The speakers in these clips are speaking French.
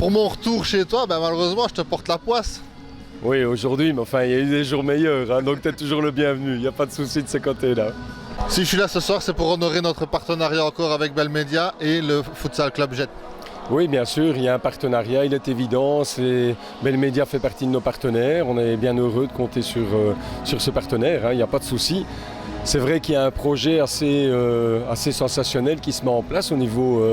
Pour mon retour chez toi, malheureusement, je te porte la poisse. Oui, aujourd'hui, mais enfin, il y a eu des jours meilleurs, hein, donc tu es toujours le bienvenu, il n'y a pas de souci de ce côté-là. Si je suis là ce soir, c'est pour honorer notre partenariat encore avec Bell Media et le Futsal Club Jet. Oui, bien sûr, il y a un partenariat, il est évident. Bell Media fait partie de nos partenaires. On est bien heureux de compter sur ce partenaire, hein, il n'y a pas de souci. C'est vrai qu'il y a un projet assez sensationnel qui se met en place au niveau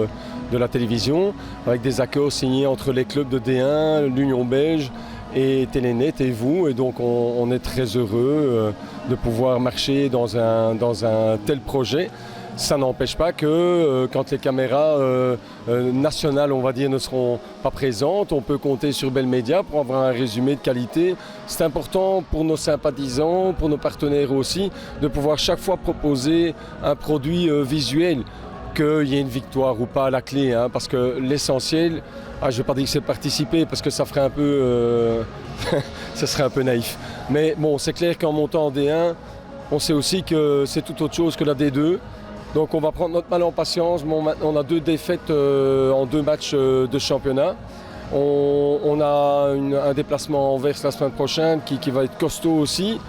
de la télévision, avec des accords signés entre les clubs de D1, l'Union belge et Telenet et vous. Et donc on est très heureux de pouvoir marcher dans un tel projet. Ça n'empêche pas que quand les caméras nationales, on va dire, ne seront pas présentes, on peut compter sur Bell Media pour avoir un résumé de qualité. C'est important pour nos sympathisants, pour nos partenaires aussi, de pouvoir chaque fois proposer un produit visuel, qu'il y ait une victoire ou pas à la clé, hein, parce que l'essentiel, je ne vais pas dire que c'est participer, parce que ça ferait un peu, ça serait un peu naïf. Mais bon, c'est clair qu'en montant en D1, on sait aussi que c'est tout autre chose que la D2. Donc on va prendre notre mal en patience. Bon, maintenant on a 2 défaites en 2 matchs de championnat. On a un déplacement en Anvers la semaine prochaine qui va être costaud aussi.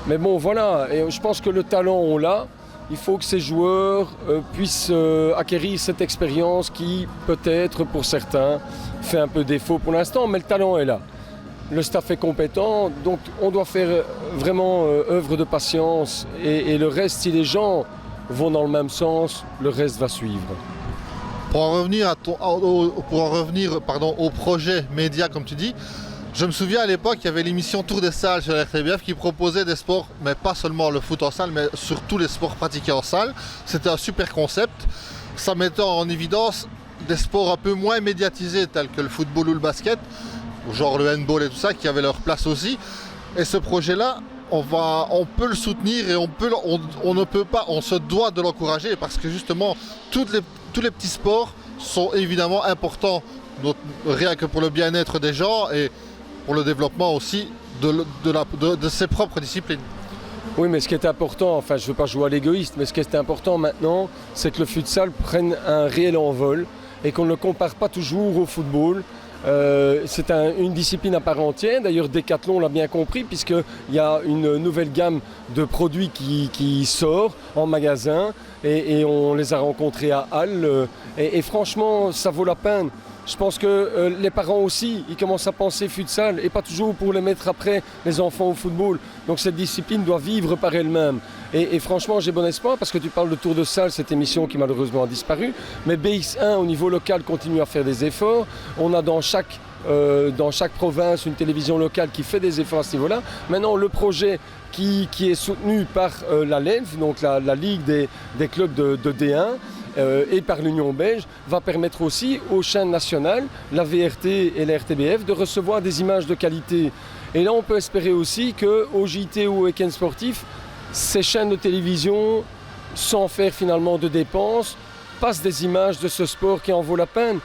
Mais bon voilà, et je pense que le talent on l'a. Il faut que ces joueurs puissent acquérir cette expérience qui peut-être pour certains fait un peu défaut pour l'instant, mais le talent est là. Le staff est compétent, donc on doit faire vraiment œuvre de patience et le reste, si les gens vont dans le même sens, le reste va suivre. Pour en revenir, au projet média, comme tu dis, je me souviens à l'époque, il y avait l'émission Tour des salles sur la RTBF qui proposait des sports, mais pas seulement le foot en salle, mais surtout les sports pratiqués en salle. C'était un super concept. Ça mettait en évidence des sports un peu moins médiatisés, tels que le football ou le basket, genre le handball et tout ça, qui avaient leur place aussi. Et ce projet-là, on peut le soutenir et on se doit de l'encourager parce que justement tous les petits sports sont évidemment importants, rien que pour le bien-être des gens et pour le développement aussi de ses propres disciplines. Oui, mais ce qui est important, enfin je ne veux pas jouer à l'égoïste, mais ce qui est important maintenant, c'est que le futsal prenne un réel envol et qu'on ne le compare pas toujours au football. C'est une discipline à part entière, d'ailleurs Decathlon l'a bien compris puisqu'il y a une nouvelle gamme de produits qui sort en magasin et on les a rencontrés à Halle et franchement ça vaut la peine. Je pense que les parents aussi, ils commencent à penser futsal et pas toujours pour les mettre après les enfants au football. Donc cette discipline doit vivre par elle-même. Et franchement, j'ai bon espoir parce que tu parles de Tour de salle, cette émission qui malheureusement a disparu. Mais BX1 au niveau local continue à faire des efforts. On a dans chaque province une télévision locale qui fait des efforts à ce niveau-là. Maintenant, le projet qui est soutenu par la LENF, donc la Ligue des clubs de D1, et par l'Union belge, va permettre aussi aux chaînes nationales, la VRT et la RTBF, de recevoir des images de qualité. Et là, on peut espérer aussi qu'au JT ou au week-end sportif, ces chaînes de télévision, sans faire finalement de dépenses, passent des images de ce sport qui en vaut la peine.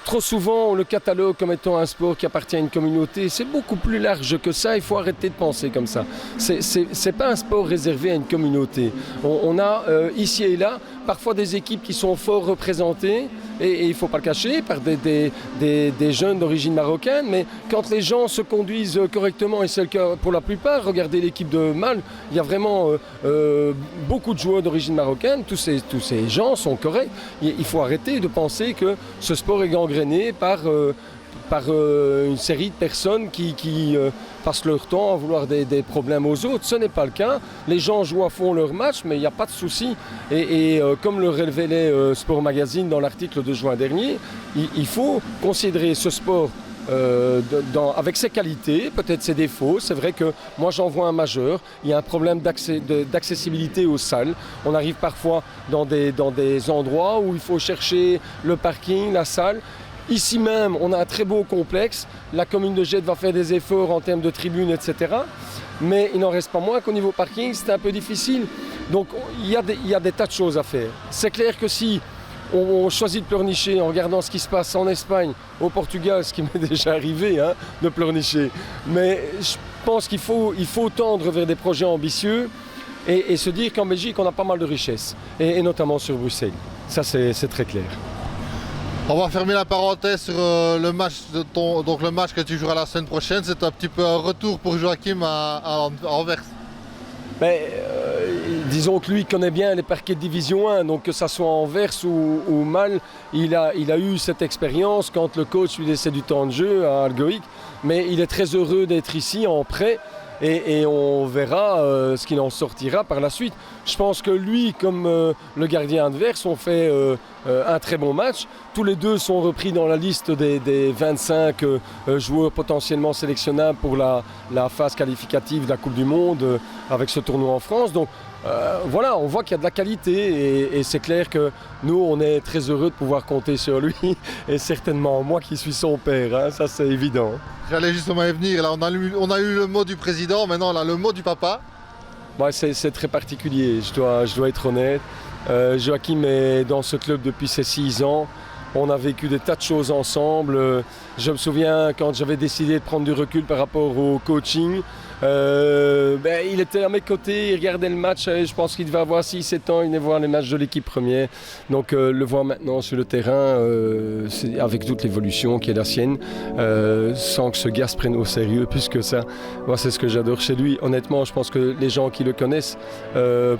Trop souvent, on le catalogue comme étant un sport qui appartient à une communauté. C'est beaucoup plus large que ça, il faut arrêter de penser comme ça. C'est pas un sport réservé à une communauté. On a ici et là parfois des équipes qui sont fort représentées, et il ne faut pas le cacher, par des jeunes d'origine marocaine, mais quand les gens se conduisent correctement, et c'est le cas pour la plupart, regardez l'équipe de Malle, il y a vraiment beaucoup de joueurs d'origine marocaine, tous ces gens sont corrects. Il faut arrêter de penser que ce sport est gangréné par une série de personnes qui passent leur temps à vouloir des problèmes aux autres. Ce n'est pas le cas. Les gens jouent à fond leur match, mais il n'y a pas de souci. Et comme le révélait Sport Magazine dans l'article de juin dernier, il faut considérer ce sport avec ses qualités, peut-être ses défauts. C'est vrai que moi j'en vois un majeur. Il y a un problème d'accessibilité aux salles. On arrive parfois dans des endroits où il faut chercher le parking, la salle. Ici même, on a un très beau complexe. La commune de Gette va faire des efforts en termes de tribunes, etc. Mais il n'en reste pas moins qu'au niveau parking, c'est un peu difficile. Donc il y a des tas de choses à faire. C'est clair que si on choisit de pleurnicher en regardant ce qui se passe en Espagne, au Portugal, ce qui m'est déjà arrivé, de pleurnicher. Mais je pense qu'il faut tendre vers des projets ambitieux et se dire qu'en Belgique, on a pas mal de richesses, et notamment sur Bruxelles. Ça, c'est très clair. On va fermer la parenthèse sur le match donc le match que tu joueras la semaine prochaine. C'est un petit peu un retour pour Joachim à Anvers. Disons que lui connaît bien les parquets de Division 1, donc que ça soit Anvers ou Mal, il a eu cette expérience quand le coach lui laissait du temps de jeu à Algoïc, mais il est très heureux d'être ici en prêt et on verra ce qu'il en sortira par la suite. Je pense que lui, comme le gardien adverse, ont fait un très bon match. Tous les deux sont repris dans la liste des 25 joueurs potentiellement sélectionnables pour la phase qualificative de la Coupe du Monde avec ce tournoi en France. Donc voilà, on voit qu'il y a de la qualité et c'est clair que nous, on est très heureux de pouvoir compter sur lui et certainement moi qui suis son père, hein, ça c'est évident. J'allais justement y venir, là on a eu le mot du président, maintenant on a le mot du papa. Ouais, c'est très particulier, je dois être honnête. Joachim est dans ce club depuis ses 6 ans. On a vécu des tas de choses ensemble. Je me souviens quand j'avais décidé de prendre du recul par rapport au coaching. Il était à mes côtés, il regardait le match. Je pense qu'il devait avoir 6-7 ans, il venait voir les matchs de l'équipe première. Donc le voir maintenant sur le terrain, avec toute l'évolution qui est la sienne, sans que ce gars se prenne au sérieux plus que ça. Moi, c'est ce que j'adore chez lui. Honnêtement, je pense que les gens qui le connaissent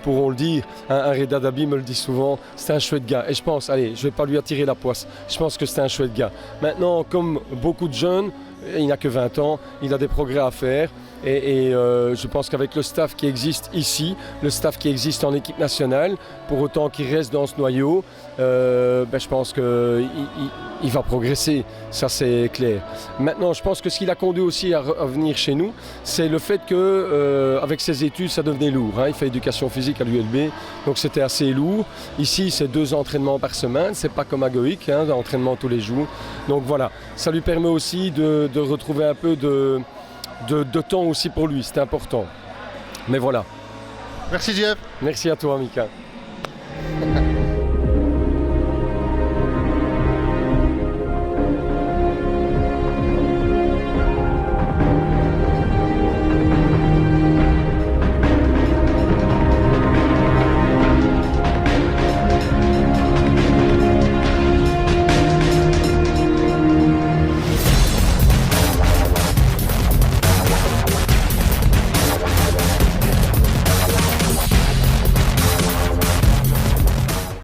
pourront le dire. Un Reda Dabi me le dit souvent, c'est un chouette gars. Et je pense, allez, je ne vais pas lui attirer la poisse. Je pense que c'est un chouette gars. Maintenant, comme beaucoup de jeunes, il n'a que 20 ans, il a des progrès à faire. Et je pense qu'avec le staff qui existe ici, le staff qui existe en équipe nationale, pour autant qu'il reste dans ce noyau, je pense qu'il va progresser, ça c'est clair. Maintenant, je pense que ce qui l'a conduit aussi à venir chez nous, c'est le fait qu'avec ses études, ça devenait lourd. Hein. Il fait éducation physique à l'ULB, donc c'était assez lourd. Ici, c'est 2 entraînements par semaine, c'est pas comme à Goïc, hein, entraînement tous les jours. Donc voilà, ça lui permet aussi de retrouver un peu de temps aussi pour lui, c'est important. Mais voilà. Merci Jeff. Merci à toi Mika.